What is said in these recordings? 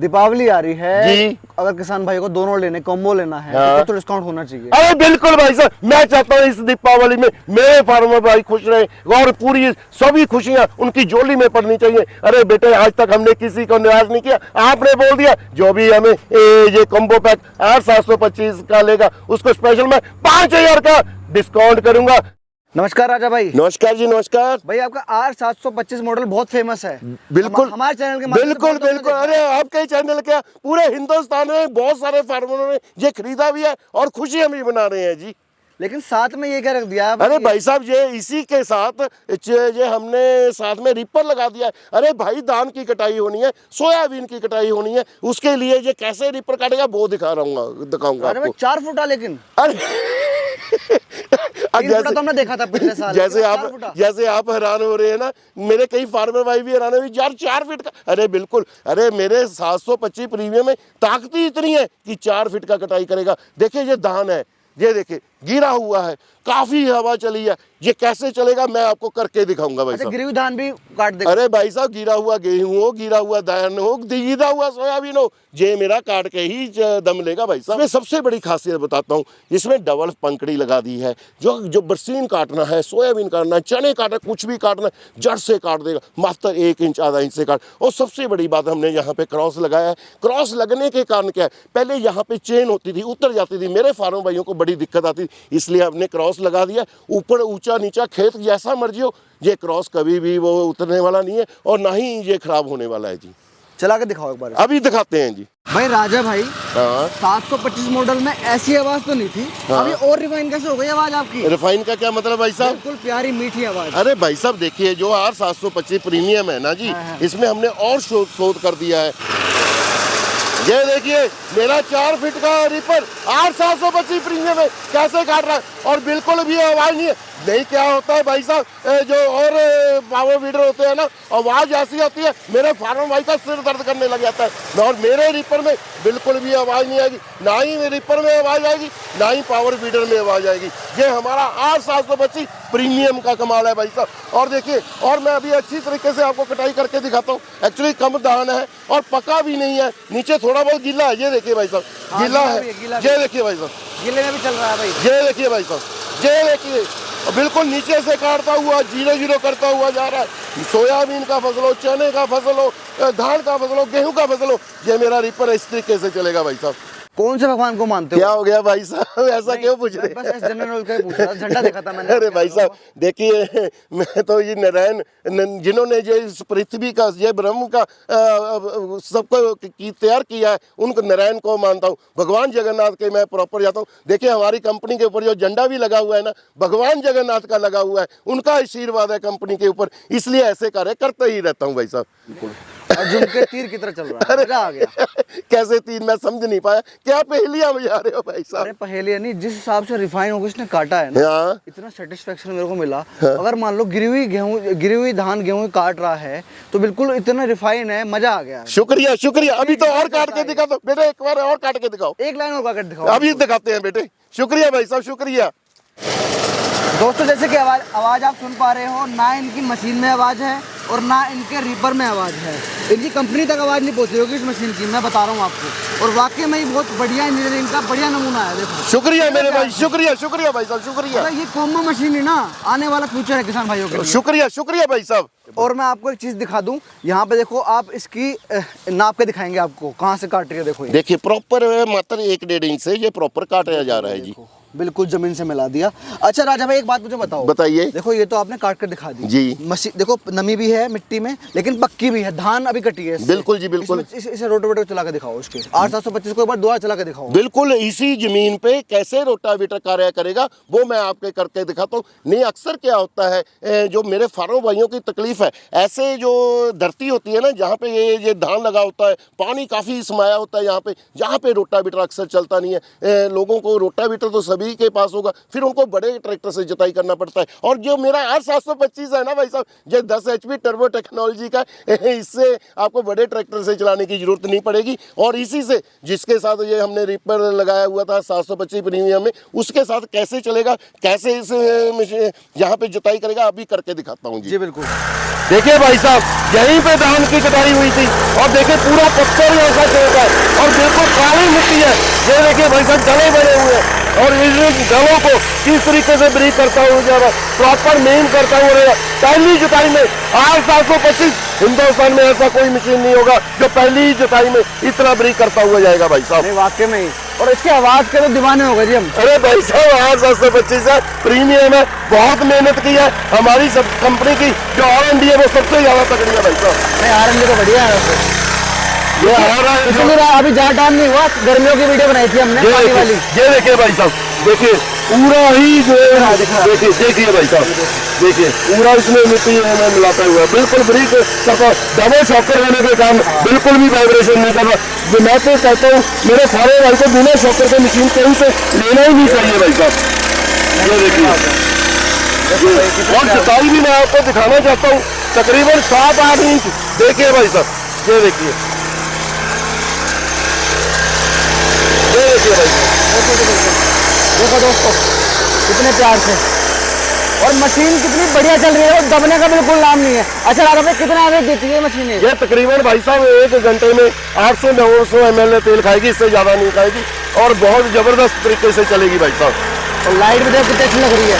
दीपावली आ रही है जी। अगर किसान भाई को दोनों लेने कॉम्बो लेना है हाँ। तो डिस्काउंट होना चाहिए। अरे बिल्कुल भाई साहब, मैं चाहता हूँ इस दीपावली में मेरे फार्मर भाई खुश रहे और पूरी सभी खुशियां उनकी झोली में पड़नी चाहिए। अरे बेटे, आज तक हमने किसी को निराश नहीं किया। आपने बोल दिया जो भी हमें ये कॉम्बो पैक 8725 का लेगा उसको स्पेशल मैं 5000 का डिस्काउंट करूंगा। नमस्कार राजा भाई। नमस्कार जी, नमस्कार भाई आपका R725 मॉडल बहुत फेमस है। बिल्कुल हमारे चैनल के माध्यम से बिल्कुल बहुत लोगों ने बिल्कुल। देखा अरे है। आपके चैनल क्या पूरे हिंदुस्तान में बहुत सारे फार्मरों ने ये खरीदा भी है और खुशियां भी मना रहे हैं जी। लेकिन साथ में ये क्या रख दिया आप? अरे भाई साहब, ये इसी के साथ ये हमने साथ में रिपर लगा दिया है। अरे भाई, धान की कटाई होनी है, सोयाबीन की कटाई होनी है, उसके लिए ये कैसे रिपर काटेगा वो दिखाऊंगा अरे भाई आपको। 4 फुटा लेकिन अरे 3 फुटा तो हमने देखा था पिछले साल। जैसे आप हैरान हो रहे हैं ना, मेरे कई फार्मर भाई भी हैरान है यार 4 फीट का। अरे बिल्कुल, अरे मेरे 725 प्रीमियम में ताकत ही इतनी है कि 4 फीट का कटाई करेगा। देखिए ये धान है, ये देखिए गिरा हुआ है, काफी हवा चली है, ये कैसे चलेगा मैं आपको करके दिखाऊंगा भाई साहब। गिरी हुई धान भी काट देगा। अरे भाई साहब, गिरा हुआ गेहूं हो, गिरा हुआ धान हो, गिरा हुआ सोयाबीन हो, ये मेरा काट के ही दम लेगा भाई साहब। मैं सबसे बड़ी खासियत बताता हूँ, इसमें डबल पंखड़ी लगा दी है। जो बरसीन काटना है, सोयाबीन काटना है, चने काटना, कुछ भी काटना है, जड़ से काट देगा, मात्र 1 इंच आधा इंच से काट। और सबसे बड़ी बात, हमने यहाँ पे क्रॉस लगाया है। क्रॉस लगने के कारण क्या है, पहले यहाँ पे चेन होती थी, उतर जाती थी, मेरे फार्म भाइयों को बड़ी दिक्कत आती थी, इसलिए हमने क्रॉस लगा दिया। ऊपर ऊंचा नीचा खेत जैसा मर्जी हो, ये क्रॉस कभी भी वो उतरने वाला नहीं है और ना ही ये खराब होने वाला है जी। चला के दिखाओ एक बार। अभी दिखाते हैं जी। भाई राजा भाई, हाँ 725 मॉडल में ऐसी आवाज तो नहीं थी। हाँ। अभी और रिफाइन कैसे हो गई आवाज आपकी? रिफाइन का क्या मतलब भाई साहब? बिल्कुल प्यारी मीठी आवाज। अरे भाई साहब देखिए, जो R725 प्रीमियम है ना जी, हाँ। इसमें हमने और शोध कर दिया है। ये देखिए मेरा 4 फीट का रिपर R725 प्रीमियम है, कैसे काट रहा है और बिल्कुल भी आवाज नहीं है। नहीं क्या होता है भाई साहब, जो और पावर वीडर होते हैं ना, आवाज ऐसी आती है मेरे फार्म भाई का सिर दर्द करने लग जाता है। और मेरे रिपर में बिल्कुल भी आवाज नहीं आएगी, ना ही मेरे रिपर में आवाज आएगी, ना ही पावर वीडर में आवाज आएगी। ये हमारा R725 प्रीमियम का कमाल है भाई साहब। और देखिए, और मैं अभी अच्छी तरीके से आपको कटाई करके दिखाता हूँ। एक्चुअली कम धान है और पका भी नहीं है, नीचे थोड़ा बहुत गीला है। ये देखिए भाई साहब, गीला है। ये देखिए भाई साहब, गिले में भी चल रहा है भाई। ये देखिए भाई साहब, ये देखिए बिल्कुल नीचे से काटता हुआ 0-0 करता हुआ जा रहा है। सोयाबीन का फसल हो, चने का फसल हो, धान का फसल हो, गेहूं का फसल हो, ये मेरा रिपर इस तरीके से चलेगा भाई साहब। कौन से भगवान को मानते हो? क्या हो गया भाई साहब, ऐसा क्यों पूछ रहे? बस ऐसे जनरल का ही पूछ रहा था, झंडा देखा था मैंने। अरे भाई साहब देखिए, मैं तो ये नारायण जिन्होंने ये इस पृथ्वी का, ये ब्रह्म का सबको तैयार किया है, उनको नारायण को मानता हूँ। भगवान जगन्नाथ के मैं प्रॉपर जाता हूँ। देखिए हमारी कंपनी के ऊपर जो झंडा भी लगा हुआ है ना, भगवान जगन्नाथ का लगा हुआ है, उनका आशीर्वाद है कंपनी के ऊपर, इसलिए ऐसे कार्य करते ही रहता हूँ भाई साहब। अर्जुन के तीर की तरह चल रहा है, मजा आ गया। कैसे तीर, मैं समझ नहीं पाया, क्या पहेलियां बजा रहे हो भाई साहब? अरे पहेली नहीं, जिस हिसाब से रिफाइन होकर इसने काटा है ना, हाँ। इतना सेटिस्फेक्शन मेरे को मिला। अगर मान लो गिरी हुई धान गेहूं काट रहा है तो बिल्कुल इतना रिफाइन है, मजा आ गया। शुक्रिया शुक्रिया। अभी तो और काट के दिखा दो बेटे, एक बार और काट के दिखाओ। एक लाइन और काट दिखाओ। अभी दिखाते हैं बेटे। शुक्रिया भाई साहब, शुक्रिया। दोस्तों जैसे कि आवाज आप सुन पा रहे हो, ना इनकी मशीन में आवाज है और ना इनके रीपर में आवाज है। इनकी कंपनी तक आवाज नहीं पहुंची होगी इस मशीन की, मैं बता रहा हूँ आपको। और वाकई में ये बहुत बढ़िया इंजीनियरिंग का बढ़िया नमूना है। देखो शुक्रिया मेरे भाई, शुक्रिया शुक्रिया भाई साहब, शुक्रिया। ये कॉम्बो मशीन है ना, आने वाला फ्यूचर है किसान भाइयों के लिए। शुक्रिया शुक्रिया भाई साहब। और मैं आपको एक चीज दिखा दूं, यहाँ पे देखो, आप इसकी नाप के दिखाएंगे आपको कहाँ से काट रही है। देखो देखिए प्रॉपर मात्र 1-1.5 इंच से ये प्रॉपर काटा जा रहा है जी। बिल्कुल जमीन से मिला दिया। अच्छा राजा भाई एक बात मुझे बताओ। बताइए। देखो ये तो आपने काट कर दिखा दी जी। मशीन, देखो नमी भी है मिट्टी में लेकिन पक्की भी है, धान अभी कटी है। बिल्कुल जी बिल्कुल। इसे रोटावेटर चला के दिखाओ, उसके 8725 को एक बार दोबारा चला के दिखाओ। बिल्कुल इसी जमीन पे कैसे रोटावेटर कार्य करेगा वो मैं आपके करके दिखाता हूँ। नहीं अक्सर क्या होता है, जो मेरे फार्म भाइयों की तकलीफ है, ऐसे जो धरती होती है ना जहाँ पे ये धान लगा होता है, पानी काफ़ी समाया होता है यहाँ पे, जहाँ पे रोटावेटर अक्सर चलता नहीं है। लोगों को रोटावेटर तो सभी सभी के पास होगा, फिर उनको बड़े ट्रैक्टर से जुताई करना पड़ता है। और जो मेरा R725 है ना भाई साहब, ये 10 HP टर्बो टेक्नोलॉजी का, इससे आपको बड़े ट्रैक्टर से चलाने की जरूरत नहीं पड़ेगी। और इसी से जिसके साथ ये हमने रिपर लगाया हुआ था 725 प्रीमियम में, उसके साथ कैसे चलेगा, कैसे इस यहाँ पे जुताई करेगा, अभी करके दिखाता हूँ जी। बिल्कुल। देखिए भाई साहब, यहीं पे धान की कटाई हुई थी और देखिए पूरा पत्थर ऐसा चलता है और बिल्कुल काली मिट्टी है। ये देखिए भाई साहब जले बने हुए हैं और इन जलों को किस तरीके से ब्रीक करता हुआ जा रहा है, प्रॉपर मेन करता हुआ रहेगा। पहली जुताई में R725, हिंदुस्तान में ऐसा कोई मशीन नहीं होगा जो पहली जुताई में इतना ब्रीक करता हुआ जाएगा भाई साहब। वाकई में ही। और इसकी आवाज के तो दीवाने हो गए जी हम। अरे भाई साहब R725 है, प्रीमियम है, बहुत मेहनत की है हमारी सब कंपनी की। जो R&D है वो सबसे ज्यादा तगड़ी है भाई साहब। नहीं R&D तो बढ़िया है वैसे। ये आ रहा है इसलिए अभी जहाँ टाइम नहीं हुआ, गर्मियों की वीडियो बनाई थी हमने पानी वाली। ये देखिए भाई साहब, देखिए पूरा ही जो है, देखिए भाई साहब, देखिए पूरा इसमें मिट्टी में मिलाता हुआ बिल्कुल ब्रेक करता। डबल शॉकर होने के कारण बिल्कुल भी वाइब्रेशन नहीं कर रहा। मैं तो कहता हूँ मेरे सारे भाई को बिना शॉकर के मशीन कहीं से लेना ही नहीं चाहिए भाई साहब। ये देखिए, और जुताई भी मैं आपको दिखाना चाहता हूँ, तकरीबन 7-8 इंच। देखिए भाई साहब, ये देखिए, देखो दोस्तों कितने प्यार से, और मशीन कितनी बढ़िया चल रही है, वो दबने का बिल्कुल नाम नहीं है। अच्छा राघव भाई, कितना एवरेज देती है मशीन? ये तकरीबन भाई साहब 1 घंटे में 800-900 ml तेल खाएगी, इससे ज़्यादा नहीं खाएगी और बहुत ज़बरदस्त तरीके से चलेगी भाई साहब। और लाइट भी देखो कितनी अच्छी लग रही है।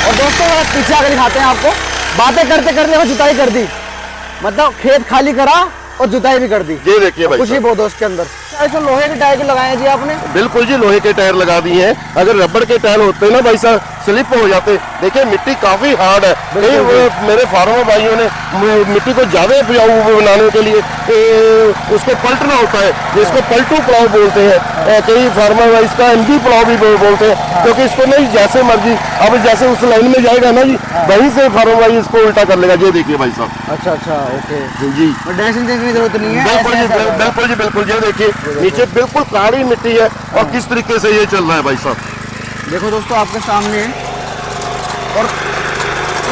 और दोस्तों पीछे आगे दिखाते हैं आपको, बातें करते करते वो जुताई कर दी, मतलब खेत खाली करा और जुताई भी कर दी। ये देखिए भाई, कुछ ही बहुत उसके अंदर ऐसे लोहे के टायर लगाए जी आपने? बिल्कुल जी, लोहे के टायर लगा दिए हैं। अगर रबड़ के टायर होते ना भाई साहब, स्लिप हो जाते। देखिए मिट्टी काफी हार्ड है, मेरे फार्मर भाइयों ने मिट्टी को ज्यादा उपजाऊ बनाने के लिए उसको पलटना होता है, जिसको पलटू प्लाव बोलते हैं। कई फार्मर भाई इसका MG प्लाव भी बोलते हैं, क्योंकि इसको नहीं जैसे मर्जी, अब जैसे उस लाइन में जाएगा ना जी, वहीं से फार्मर भाई इसको उल्टा कर लेगा। ये देखिए भाई साहब। अच्छा ओके जी, ड्रेसिंग चेंज की जरूरत नहीं है। बिल्कुल जी, बिल्कुल। ये देखिए नीचे बिल्कुल काली मिट्टी है और किस तरीके से ये चल रहा है भाई साहब। देखो दोस्तों आपके सामने, और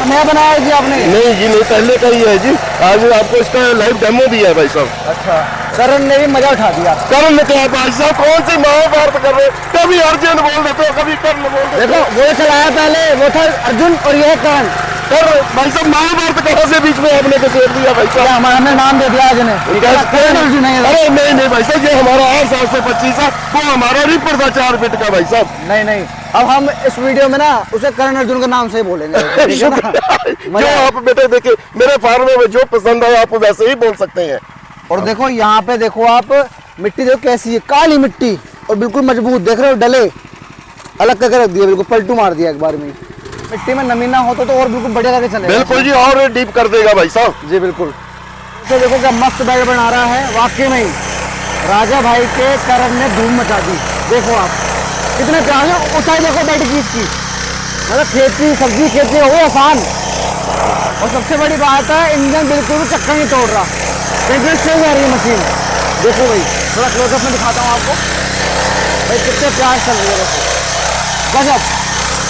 नया बनाया है जी आपने? नहीं जी नहीं, पहले का ही है जी। आज आपको इसका लाइव डेमो दिया है भाई साहब। अच्छा, करण ने भी मजा उठा दिया। करण ने क्या भाई साहब, कौन सी महाभारत कर रहे हैं? कभी अर्जुन बोल देते हो, कभी कर्ण बोल देते हो। देखो वो चलाया पहले, वो था अर्जुन और ये है करण। पर भाई साहब महाभारत कहाँ से बीच में आपने घुसेड़ दिया भाई साहब? हमारा हमने नाम दे दिया आज ने। अरे नहीं भाई साहब, ये हमारा R725 है, वो हमारा रिपर था 4 फीट का भाई साहब। नहीं, अब हम इस वीडियो में ना उसे करण अर्जुन के नाम से ही बोलेंगे। जो आप बेटे देखिए, मेरे फार्म में जो पसंद है आप वैसे ही बोल सकते हैं। और देखो यहाँ पे देखो आप, मिट्टी देखो कैसी है, काली मिट्टी और बिल्कुल मजबूत। देख रहे हो, डले अलग करके रख दिया, बिल्कुल पलटू मार दिया एक बार में। मिट्टी में नमी ना होता तो और बिल्कुल बढ़िया करके चलेगा। बिल्कुल जी, और डीप कर देगा भाई साहब। जी बिल्कुल। तो देखो क्या मस्त बैग बना रहा है, वाकई में ही राजा भाई के करण ने धूम मचा दी। देखो आप कितने प्यार से उठाई, देखो बैठ की इसकी, मतलब खेती सब्जी खेती हो गई आसान। और सबसे बड़ी बात है, इंजन बिल्कुल भी चक्कर नहीं तोड़ रहा, क्योंकि से जा रही है मशीन। देखो भाई, थोड़ा क्लोजअप में दिखाता हूँ आपको भाई, कितने प्यार चल रही है। देखो गजब।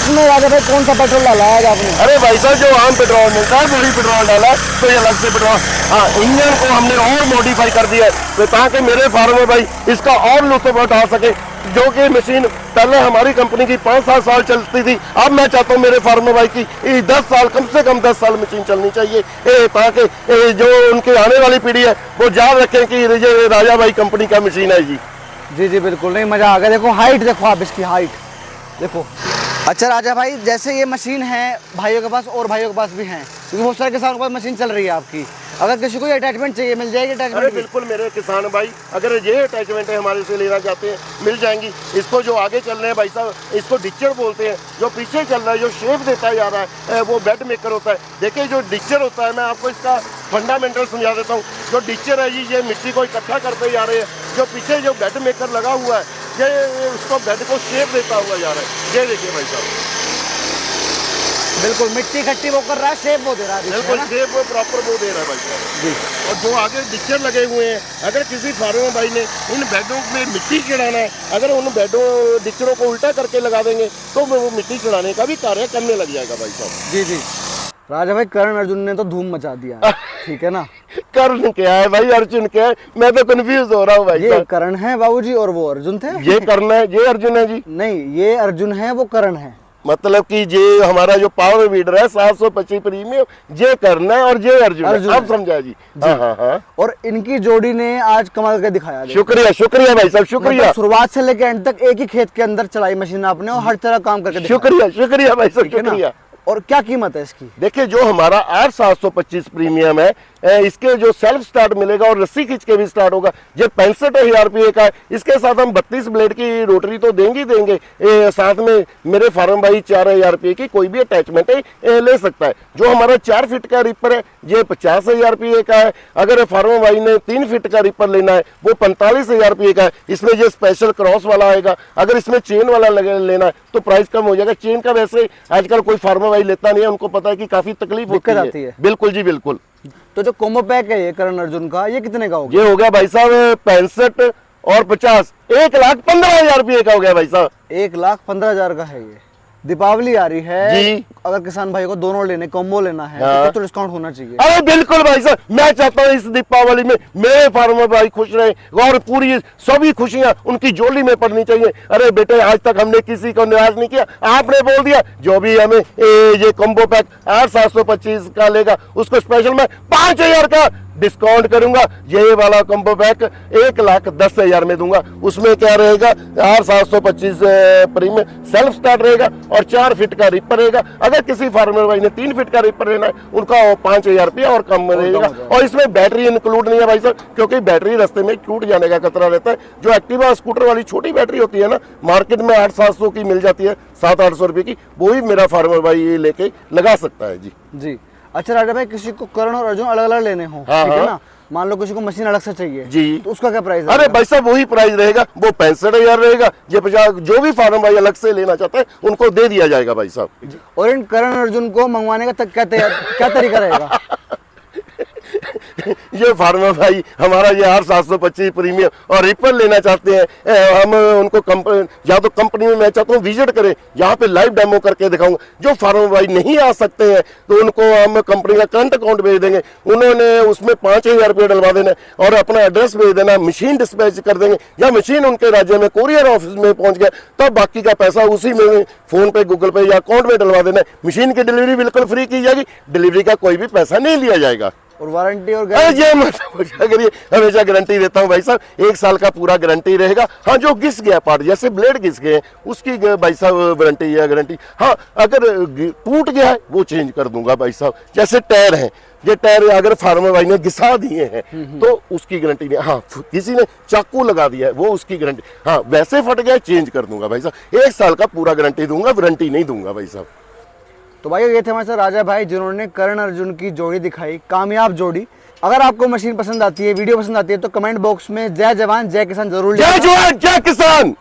इसमें राजा भाई कौन सा पेट्रोल डाला है आपने? अरे भाई साहब, जो आम पेट्रोल मिलता है वही पेट्रोल डाला, तो ये अलग से पेट्रोल। हाँ, इंजन को हमने और मॉडिफाई कर दिया है, तो ताकि मेरे फार्मर भाई इसका और लुत्फ उठा सके। जो कि मशीन पहले हमारी कंपनी की 5-7 साल चलती थी, अब मैं चाहता हूँ मेरे फार्मर भाई की 10 साल, कम से कम 10 साल मशीन चलनी चाहिए, ताकि जो उनके आने वाली पीढ़ी है वो याद रखें कि ये राजा भाई कंपनी का मशीन है जी। जी बिल्कुल। नहीं, मजा आ गया। देखो हाइट देखो आप, इसकी हाइट देखो। अच्छा राजा भाई, जैसे ये मशीन है भाइयों के पास और भाइयों के पास भी हैं, क्योंकि बहुत सारे किसानों के पास मशीन चल रही है आपकी, अगर किसी को अटैचमेंट चाहिए मिल जाएगी अटैचमेंट? अरे बिल्कुल मेरे किसान भाई, अगर ये अटैचमेंट है हमारे से लेना चाहते हैं मिल जाएंगी। इसको जो आगे चल रहे हैं भाई साहब, इसको डिक्चर बोलते हैं। जो पीछे चल रहा है, जो शेप देता जा रहा है, वो बेड मेकर होता है। देखिए जो डिक्चर होता है, मैं आपको इसका फंडामेंटल समझा देता हूँ। जो डिक्चर है जी, ये मिट्टी को इकट्ठा करते जा रहे हैं। जो पीछे जो बेड मेकर लगा हुआ है, ये उसको बेड को शेप देता हुआ जा रहा है। ये देखिए भाई साहब, बिल्कुल मिट्टी खट्टी वो कर रहा है, शेप वो दे रहा है बीच में, बिल्कुल है ना? शेप वो प्रॉपर वो दे रहा है भाई साहब। जी। और जो आगे डिक्चर लगे हुए हैं, अगर किसी फार्मर भाई ने इन बेडों में मिट्टी चढ़ाना है, अगर उन बेडों डिक्चरों को उल्टा करके लगा देंगे तो वो मिट्टी चढ़ाने का भी कार्य करने लग जाएगा भाई साहब। जी जी। राजा भाई करण अर्जुन ने तो धूम मचा दिया है, ठीक है ना? कर्ण क्या है भाई, अर्जुन क्या है, मैं तो कंफ्यूज हो रहा हूँ भाई ये साहब। करण है बाबूजी और वो अर्जुन थे। ये कर्ण है, ये अर्जुन है जी। नहीं, ये अर्जुन है, वो करण है। मतलब कि ये हमारा जो पावर वीडर है 725 प्रीमियम, ये करना है और ये अर्जुन अर्जुन है। अब है। समझा जी। हाँ हाँ हाँ, और इनकी जोड़ी ने आज कमाल करके दिखाया। देखो। शुक्रिया शुक्रिया भाई साहब, शुक्रिया मतलब शुरुआत से लेके एंड तक एक ही खेत के अंदर चलाई मशीन आपने और हर तरह काम करके दिखाया। शुक्रिया शुक्रिया भाई साहब, ठीक है ना? शुक्रिया। और क्या कीमत है इसकी? देखिए जो हमारा 8725 प्रीमियम है, इसके जो सेल्फ स्टार्ट मिलेगा और रस्सी खींच के भी स्टार्ट होगा, ये 65,000 रुपये का है। इसके साथ हम 32 ब्लेड की रोटरी तो देंगे ही देंगे, साथ में मेरे फार्म भाई 4,000 रुपये की कोई भी अटैचमेंट ले सकता है। जो हमारा 4 फीट का रिपर है ये 50,000 रुपये का है। अगर फार्म भाई ने 3 फीट का रिपर लेना है वो 45,000 रुपये का है। इसमें ये स्पेशल क्रॉस वाला आएगा। अगर इसमें चेन वाला लेना है तो प्राइस कम हो जाएगा। चेन का वैसे आजकल कोई फार्म भाई लेता नहीं है, उनको पता है कि काफी तकलीफ दिक्कत होती आती है। बिल्कुल जी बिल्कुल। तो जो कोम्बो पैक है ये करण अर्जुन का, ये कितने का होगा? ये हो गया भाई साहब 65 और 50, 1,15,000 रुपये का हो गया भाई साहब। 1,15,000 का है ये। दीपावली आ रही है जी। अगर किसान भाई को दोनों लेने, कॉम्बो लेना है हाँ। तो डिस्काउंट होना चाहिए। अरे बिल्कुल भाई साहब, मैं चाहता हूँ इस दीपावली में मेरे फार्मर भाई खुश रहे और पूरी सभी खुशियां उनकी झोली में पड़नी चाहिए। अरे बेटे आज तक हमने किसी को निराश नहीं किया, आपने बोल दिया जो भी हमें ये कॉम्बो पैक 8,725 का लेगा उसको स्पेशल मैं 5,000 का डिस्काउंट करूंगा। ये वाला कॉम्बो पैक 1,10,000 में दूंगा। उसमें क्या रहेगा, 8,725 प्रीमियम सेल्फ स्टार्ट रहेगा और 4 फीट का रिपर रहेगा। अगर किसी फार्मर भाई ने 3 फीट का रिपर लेना है उनका 5,000 रुपया और कम रहेगा। और इसमें बैटरी इंक्लूड नहीं है भाई साहब, क्योंकि बैटरी रास्ते में टूट जाने का खतरा रहता है। जो एक्टिवा स्कूटर वाली छोटी बैटरी होती है ना, मार्केट में 800-700 की मिल जाती है, 700-800 रुपये की, वो ही मेरा फार्मर भाई ये लेके लगा सकता है जी। जी। अच्छा राजा भाई, किसी को करण और अर्जुन अलग अलग लेने हो, हाँ, ठीक है हाँ। ना? मान लो किसी को मशीन अलग से चाहिए जी, तो उसका क्या प्राइस है? अरे भाई साहब वही प्राइस रहेगा, वो 65,000 रहेगा। ये 50 जो भी फार्म भाई अलग से लेना चाहता है उनको दे दिया जाएगा भाई साहब। और इन करण अर्जुन को मंगवाने का क्या तरीका रहेगा? ये फार्मर भाई हमारा ये 8,725 प्रीमियम और रिपर लेना चाहते हैं, हम उनको या तो कंपनी में मैं चाहता हूँ विजिट करें, यहाँ पे लाइव डेमो करके दिखाऊंगा। जो फार्मर भाई नहीं आ सकते हैं तो उनको हम कंपनी का करंट अकाउंट भेज देंगे, उन्होंने उसमें 5,000 रुपये डलवा देना और अपना एड्रेस भेज देना, मशीन डिस्पैच कर देंगे या मशीन उनके राज्य में कोरियर ऑफिस में पहुंच गया तब बाकी का पैसा उसी में फोन पे, गूगल पे या अकाउंट में डलवा देना। मशीन की डिलीवरी बिल्कुल फ्री की जाएगी, डिलीवरी का कोई भी पैसा नहीं लिया जाएगा। और वारंटी और ये मतलब हमेशा गारंटी देता हूँ भाई साहब, 1 साल का पूरा गारंटी रहेगा। हाँ जो घिस गया पार्ट, जैसे ब्लेड घिस गए उसकी भाई साहब वारंटी या गारंटी। हाँ अगर टूट गया है वो चेंज कर दूंगा भाई साहब। जैसे टायर है, ये टायर अगर फार्मर भाई ने घिसा दिए हैं तो उसकी गारंटी नहीं। हाँ किसी ने चाकू लगा दिया है वो उसकी गारंटी। हाँ वैसे फट गया चेंज कर दूंगा भाई साहब, 1 साल का पूरा गारंटी दूंगा, वारंटी नहीं दूंगा भाई साहब। तो भाई ये थे हमारे साथ राजा भाई जिन्होंने करण अर्जुन की जोड़ी दिखाई, कामयाब जोड़ी। अगर आपको मशीन पसंद आती है, वीडियो पसंद आती है तो कमेंट बॉक्स में जय जवान जय किसान जरूर जय जवान जय किसान।